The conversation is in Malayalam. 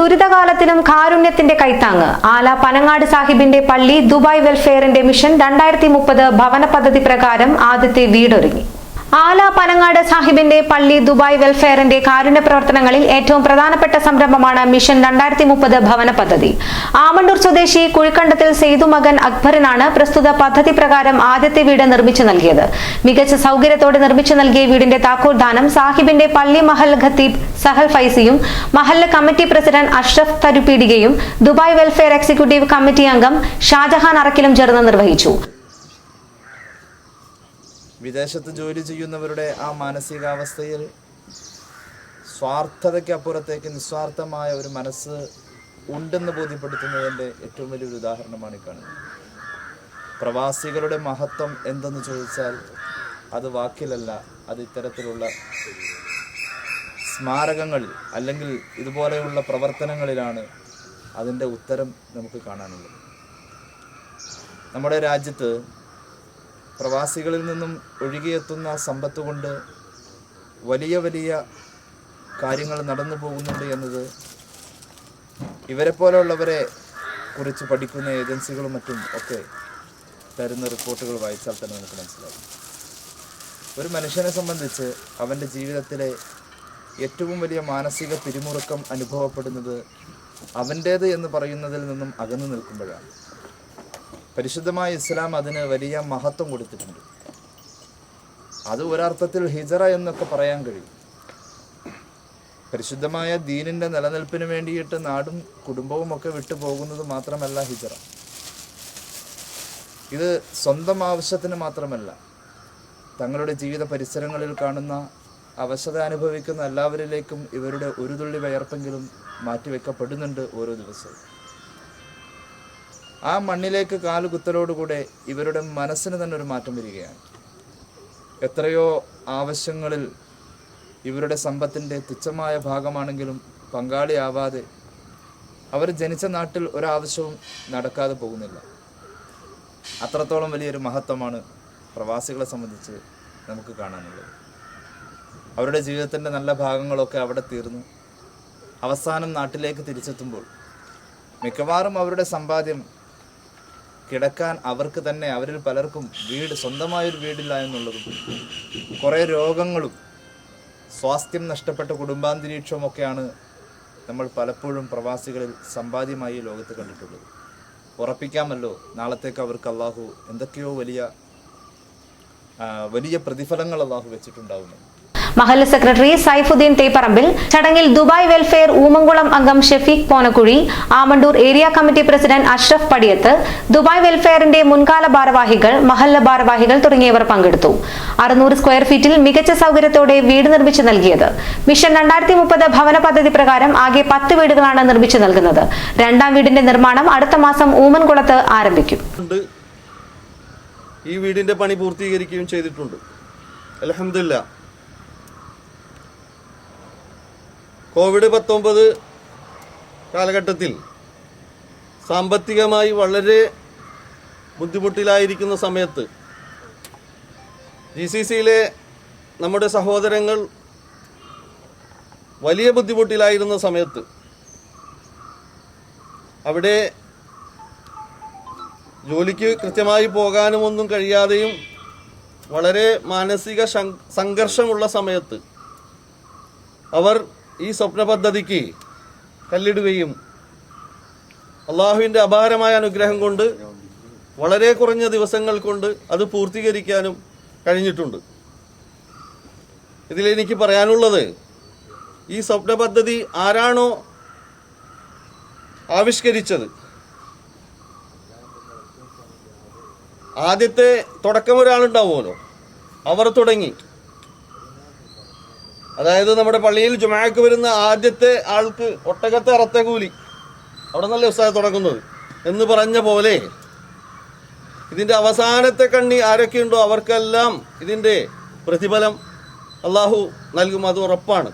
ദുരിതകാലത്തിലും കാരുണ്യത്തിന്റെ കൈത്താങ്ങ്. ആല പനങ്ങാട് സാഹിബിന്റെ പള്ളി ദുബായ് വെൽഫെയറിന്റെ മിഷൻ 2030 ഭവന പദ്ധതി പ്രകാരം ആദ്യത്തെ വീടൊരുങ്ങി. ആല പനങ്ങാട് സാഹിബിന്റെ പള്ളി ദുബായ് വെൽഫെയറിന്റെ കാരുണ്യ പ്രവർത്തനങ്ങളിൽ ഏറ്റവും പ്രധാനപ്പെട്ട സംരംഭമാണ് മിഷൻ 2030 ഭവന പദ്ധതി. ആമണ്ടൂർ സ്വദേശി കുഴിക്കണ്ടത്തിൽ സെയ്തു മകൻ അക്ബറിനാണ് പ്രസ്തുത പദ്ധതി പ്രകാരം ആദ്യത്തെ വീട് നിർമ്മിച്ചു നൽകിയത്. മികച്ച സൗകര്യത്തോടെ നിർമ്മിച്ചു നൽകിയ വീടിന്റെ താക്കോൽദാനം സാഹിബിന്റെ പള്ളി മഹൽ ഖത്തീബ് സഹൽ ഫൈസിയും മഹല്ല് കമ്മിറ്റി പ്രസിഡന്റ് അഷ്റഫ് തരുപീടികയും ദുബായ് വെൽഫെയർ എക്സിക്യൂട്ടീവ് കമ്മിറ്റി അംഗം ഷാജഹാൻ അറക്കിലും ചേർന്ന് നിർവഹിച്ചു. വിദേശത്ത് ജോലി ചെയ്യുന്നവരുടെ ആ മാനസികാവസ്ഥയിൽ സ്വാർത്ഥതയ്ക്കപ്പുറത്തേക്ക് നിസ്വാർത്ഥമായ ഒരു മനസ്സ് ഉണ്ടെന്ന് ബോധ്യപ്പെടുത്തുന്നതിൻ്റെ ഏറ്റവും വലിയൊരു ഉദാഹരണമാണ് ഈ കാണുന്നത്. പ്രവാസികളുടെ മഹത്വം എന്തെന്ന് ചോദിച്ചാൽ അത് വാക്കിലല്ല, അത് ഇത്തരത്തിലുള്ള സ്മാരകങ്ങളിൽ അല്ലെങ്കിൽ ഇതുപോലെയുള്ള പ്രവർത്തനങ്ങളിലാണ് അതിൻ്റെ ഉത്തരം നമുക്ക് കാണാനുള്ളത്. നമ്മുടെ രാജ്യത്ത് പ്രവാസികളിൽ നിന്നും ഒഴുകിയെത്തുന്ന സമ്പത്ത് കൊണ്ട് വലിയ വലിയ കാര്യങ്ങൾ നടന്നു പോകുന്നുണ്ട് എന്നത് ഇവരെ പോലെയുള്ളവരെ കുറിച്ച് പഠിക്കുന്ന ഏജൻസികളും മറ്റും ഒക്കെ തരുന്ന റിപ്പോർട്ടുകൾ വായിച്ചാൽ തന്നെ നമുക്ക് മനസ്സിലാകും. ഒരു മനുഷ്യനെ സംബന്ധിച്ച് അവൻ്റെ ജീവിതത്തിലെ ഏറ്റവും വലിയ മാനസിക പിരിമുറുക്കം അനുഭവപ്പെടുന്നത് അവൻ്റേത് എന്ന് പറയുന്നതിൽ നിന്നും അകന്നു നിൽക്കുമ്പോഴാണ്. പരിശുദ്ധമായ ഇസ്ലാം അതിന് വലിയ മഹത്വം കൊടുത്തിട്ടുണ്ട്. അത് ഒരർത്ഥത്തിൽ ഹിജറ എന്നൊക്കെ പറയാൻ കഴിയും. പരിശുദ്ധമായ ദീനിൻ്റെ നിലനിൽപ്പിന് വേണ്ടിയിട്ട് നാടും കുടുംബവും ഒക്കെ വിട്ടു പോകുന്നത് മാത്രമല്ല ഹിജറ. ഇത് സ്വന്തം ആവശ്യത്തിന് മാത്രമല്ല, തങ്ങളുടെ ജീവിത പരിസരങ്ങളിൽ കാണുന്ന അവശത അനുഭവിക്കുന്ന എല്ലാവരിലേക്കും ഇവരുടെ ഒരു തുള്ളി വയർപ്പെങ്കിലും മാറ്റിവെക്കപ്പെടുന്നുണ്ട് ഓരോ ദിവസവും. ആ മണ്ണിലേക്ക് കാലുകുത്തലോടുകൂടെ ഇവരുടെ മനസ്സിന് തന്നെ ഒരു മാറ്റം വരികയാണ്. എത്രയോ ആവശ്യങ്ങളിൽ ഇവരുടെ സമ്പത്തിൻ്റെ തുച്ഛമായ ഭാഗമാണെങ്കിലും പങ്കാളിയാവാതെ അവർ ജനിച്ച നാട്ടിൽ ഒരാവശ്യവും നടക്കാതെ പോകുന്നില്ല. അത്രത്തോളം വലിയൊരു മഹത്വമാണ് പ്രവാസികളെ സംബന്ധിച്ച് നമുക്ക് കാണാനുള്ളത്. അവരുടെ ജീവിതത്തിൻ്റെ നല്ല ഭാഗങ്ങളൊക്കെ അവിടെ തീർന്ന് അവസാനം നാട്ടിലേക്ക് തിരിച്ചെത്തുമ്പോൾ മിക്കവാറും അവരുടെ സമ്പാദ്യം കിടക്കാൻ അവർക്ക് തന്നെ, അവരിൽ പലർക്കും സ്വന്തമായൊരു വീടില്ല എന്നുള്ളതും കുറേ രോഗങ്ങളും സ്വാസ്ഥ്യം നഷ്ടപ്പെട്ട കുടുംബാന്തരീക്ഷവും ഒക്കെയാണ് നമ്മൾ പലപ്പോഴും പ്രവാസികളിൽ സമ്പാദ്യമായി ലോകത്ത് കണ്ടിട്ടുള്ളത്. ഉറപ്പിക്കാമല്ലോ നാളത്തേക്ക് അവർക്ക് അള്ളാഹു എന്തൊക്കെയോ വലിയ പ്രതിഫലങ്ങൾ അള്ളാഹു വെച്ചിട്ടുണ്ടാവുന്നു. മഹല്ല് സെക്രട്ടറി സൈഫുദ്ദീൻ തേപ്പറമ്പിൽ, ചടങ്ങിൽ ദുബായ് വെൽഫെയർ ഊമംകുളം അംഗം Shafeeq Ponakkuzhi, Amandoor area committee president Ashraf Padiyath, Dubai വെൽഫെയറിന്റെ മുൻകാല ഭാരവാഹികൾ, മഹല്ല് ഭാരവാഹികൾ തുടങ്ങിയവർ പങ്കെടുത്തു. 600 സ്ക്വയർ ഫീറ്റിൽ മികച്ച സൗകര്യത്തോടെ വീട് നിർമ്മിച്ചു നൽകിയത്. മിഷൻ 2030 ഭവന പദ്ധതി പ്രകാരം ആകെ 10 വീടുകളാണ് നിർമ്മിച്ചു നൽകുന്നത്. രണ്ടാം വീടിന്റെ നിർമ്മാണം അടുത്ത മാസം ഊമൻകുളത്ത് ആരംഭിക്കും. ഈ വീടിന്റെ പണി പൂർത്തീകരിക്കുകയും ചെയ്തിട്ടുണ്ട്. അൽഹംദുലില്ലാ. കോവിഡ്-19 കാലഘട്ടത്തിൽ സാമ്പത്തികമായി വളരെ ബുദ്ധിമുട്ടിലായിരിക്കുന്ന സമയത്ത് GCCയിലെ നമ്മുടെ സഹോദരങ്ങൾ വലിയ ബുദ്ധിമുട്ടിലായിരുന്ന സമയത്ത് അവിടെ ജോലിക്ക് കൃത്യമായി പോകാനും ഒന്നും കഴിയാതെയും വളരെ മാനസിക സംഘർഷമുള്ള സമയത്ത് അവർ ഈ സ്വപ്ന പദ്ധതിക്ക് കല്ലിടുകയും അള്ളാഹുവിൻ്റെ അപാരമായ അനുഗ്രഹം കൊണ്ട് വളരെ കുറഞ്ഞ ദിവസങ്ങൾ കൊണ്ട് അത് പൂർത്തീകരിക്കാനും കഴിഞ്ഞിട്ടുണ്ട്. ഇതിലെനിക്ക് പറയാനുള്ളത്, ഈ സ്വപ്ന പദ്ധതി ആരാണോ ആവിഷ്കരിച്ചത്, ആദ്യത്തെ തുടക്കം ഒരാളുണ്ടാവുമല്ലോ, അവർ തുടങ്ങി. അതായത് നമ്മുടെ പള്ളിയിൽ ജുമാക്ക് വരുന്ന ആദ്യത്തെ ആൾക്ക് ഒട്ടകത്തെ അറത്ത കൂലി, അവിടെ നല്ല ഉത്സാഹം തുടങ്ങുന്നത് എന്ന് പറഞ്ഞ പോലെ ഇതിൻ്റെ അവസാനത്തെ കണ്ണി ആരൊക്കെയുണ്ടോ അവർക്കെല്ലാം ഇതിൻ്റെ പ്രതിഫലം അള്ളാഹു നൽകും, അത് ഉറപ്പാണ്.